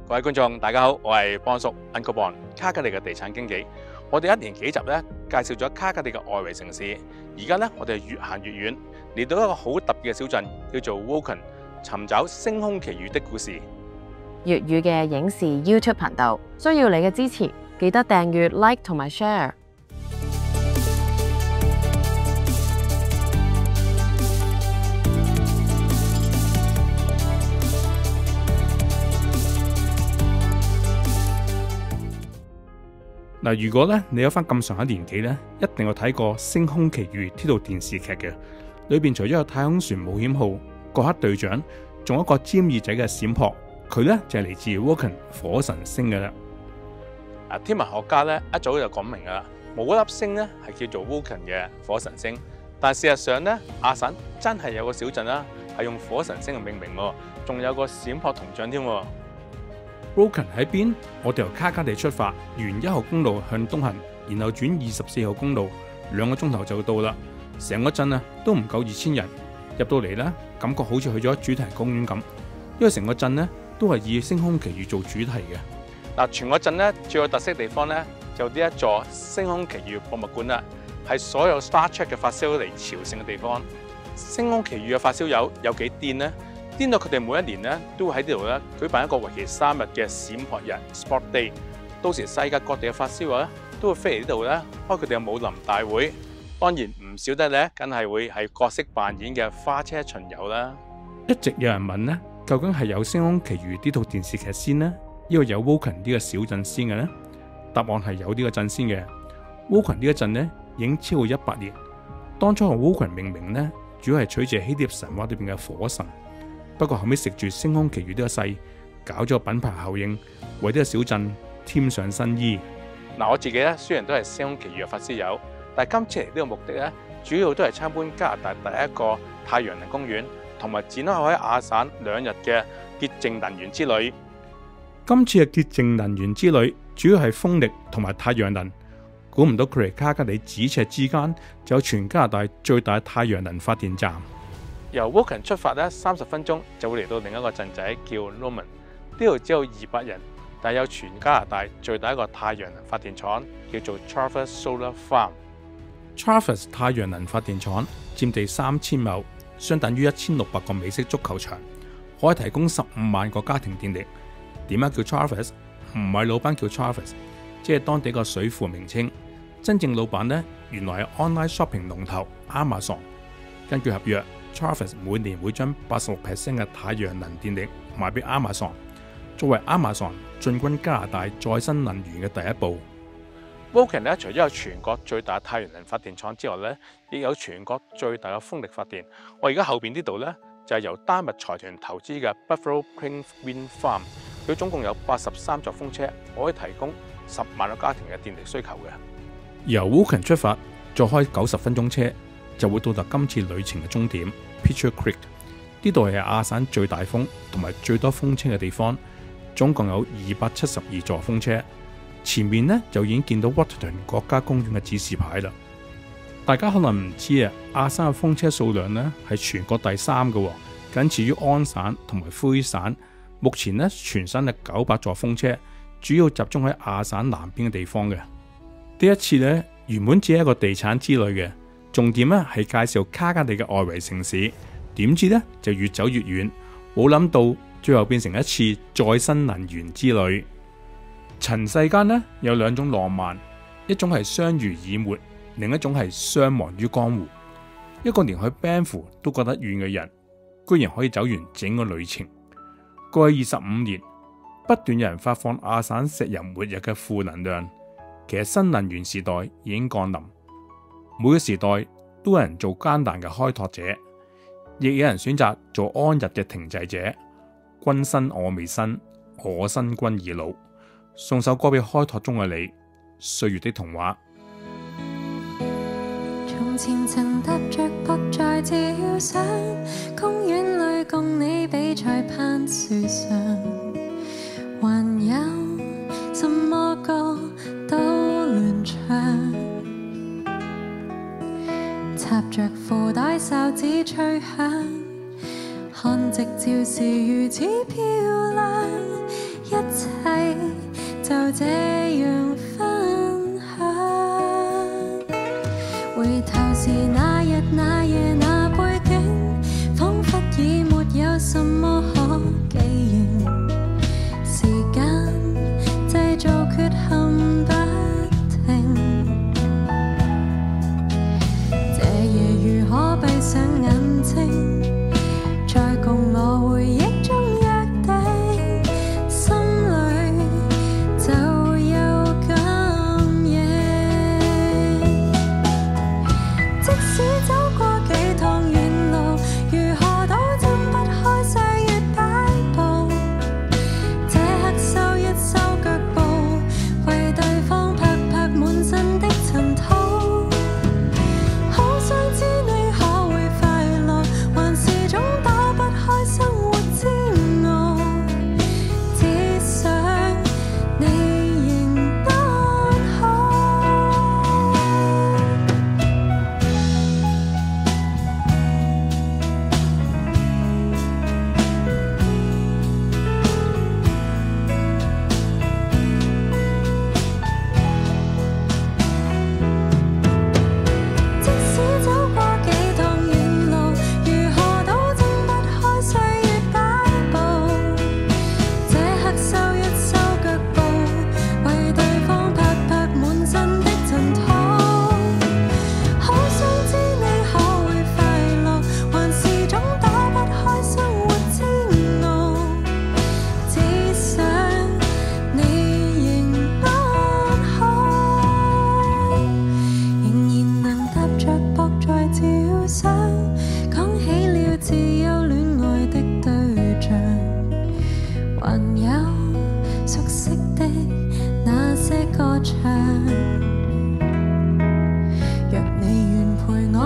各位觀眾，大家好，我係邦叔 Uncle Bon， 卡加利嘅地產經紀。我哋一連幾集咧介紹咗卡加利嘅外圍城市，而家咧我哋越行越遠，嚟到一個好特別嘅小鎮，叫做 Woken， 尋找星空奇遇的故事。粵語嘅影視 YouTube 頻道，需要你嘅支持，記得訂閱、like 同埋 share。嗱，如果咧你有翻咁上下年紀咧，一定有睇過《星空奇遇》呢套電視劇嘅。裏邊除咗有太空船冒險號、國克隊長，仲有一個尖耳仔嘅閃撲，佢咧就係嚟自 Woken 火神星嘅啦。天文學家咧一早就講明噶啦，冇一粒星咧係叫做 Woken 嘅火神星，但事實上咧阿省真係有個小鎮啦，係用火神星嘅命名喎，仲有個閃撲銅像添。Woken 喺邊？我哋由卡加利出發，沿1號公路向東行，然後轉24號公路，2個鐘頭就到啦。成個鎮啊都唔夠2000人，入到嚟咧，感覺好似去咗主題公園咁，因為成個鎮咧都係以星空奇遇做主題嘅。全個鎮咧最有特色地方咧就呢一座星空奇遇博物館啦，係所有 Star Trek 嘅發燒嚟朝聖嘅地方。星空奇遇嘅發燒友有幾癲呢？癲到佢哋每一年咧都會喺呢度咧舉辦一個為期3日嘅閃撲日 Sport Day， 到時世界各地嘅發燒友咧都會飛嚟呢度咧開佢哋嘅武林大會。當然唔少得咧，梗係會係角色扮演嘅花車巡遊啦。一直有人問呢，究竟係有星空奇遇呢套電視劇先呢，因為有 Woken 呢個小鎮先嘅呢？答案係有呢個鎮先嘅。Woken 呢個鎮呢已經超過100年，當初用 Woken 命名呢，主要係取自希臘神話裏邊嘅火神。不過後尾食住星空奇遇呢個勢，搞咗個品牌效應，為呢個小鎮添上新衣。我自己咧雖然都係星空奇遇嘅發燒友，但係今次嚟呢個目的咧，主要都係參觀加拿大第一個太陽能公園，同埋展開喺亞省2日嘅潔淨能源之旅。今次嘅潔淨能源之旅主要係風力同埋太陽能，估唔到佢哋卡加利咫尺之間就有全加拿大最大太陽能發電站。由 Woken 出發咧，30分鐘就會嚟到另一個鎮仔叫 Lomond， 呢度只有200人，但係有全加拿大最大一個太陽能發電廠，叫做 Traverse Solar Farm。Traverse 太陽能發電廠佔地3000畝，相等於1600個美式足球場，可以提供15萬個家庭電力。點解叫 Traverse？ 唔係老闆叫 Traverse， 即係當地個水庫名稱。真正老闆呢，原來係 online shopping 龍頭 Amazon。根據合約，Traverse 每年會將86% 嘅太陽能電力賣俾 Amazon， 作為 Amazon 進軍加拿大再生能源嘅第一步。Woken 咧，除咗有全國最大嘅太陽能發電廠之外咧，亦有全國最大嘅風力發電。我而家後邊呢度咧就係由丹麥財團投資嘅 Buffalo Creek Wind Farm， 佢總共有83座風車，可以提供10萬個家庭嘅電力需求嘅。由 Woken 出發，再開90分鐘車，就會到達今次旅程嘅終點 Pitcher Creek。呢度係亞省最大風同埋最多風車嘅地方，總共有272座風車。前面呢就已經見到 Waterton 國家公園嘅指示牌啦。大家可能唔知啊，亞省嘅風車數量呢係全國第3嘅，僅次於安省同埋魁省。目前呢全省係900座風車，主要集中喺亞省南邊嘅地方嘅。呢一次呢原本只係一個地產之旅嘅，重點呢係介紹卡加利嘅外圍城市，點知呢就越走越遠，冇諗到最後變成一次再生能源之旅。塵世間呢有2種浪漫，一種係相濡以沫，另一種係相忘於江湖。一個連去 Banff 都覺得遠嘅人，居然可以走完整個旅程。過去25年，不斷有人發放亞省石油末日嘅負能量。其實新能源時代已經降臨，每個時代都有人做艱難嘅開拓者，亦有人選擇做安逸嘅停滯者。君生我未生，我生君已老。送首歌俾開拓中嘅你，歲月的童話。從前曾踏着泊在照相，公園裏共你比賽攀樹上，還有什麼歌都亂唱，插着褲帶哨子吹響，看夕照是如此漂亮，一切這樣分享。回頭時那日那夜那背景，彷彿已沒有什麼可記認。時間製造缺陷不停，這夜如可閉上眼睛，再共我回憶中約定，心裏就有感應。即使走過幾趟遠路，如何都睜不開歲月擺布，這刻收一收腳步，為對方拍拍滿身的塵土。好想知你可會快樂，還是總打不開生活煎熬，只想你仍安好。即使走過幾趟遠路，如何都睜不開歲月擺布，這刻收一收腳步，為對方拍拍滿身的塵土。好想知你可會快樂，還是總打不開生活煎熬，只想你仍安好。仍然能踏着膊在照相，講起了自幼戀愛的對象，還有熟悉的那些歌唱。若你願陪我偶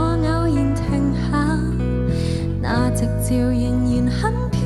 然停下，那夕照仍然很漂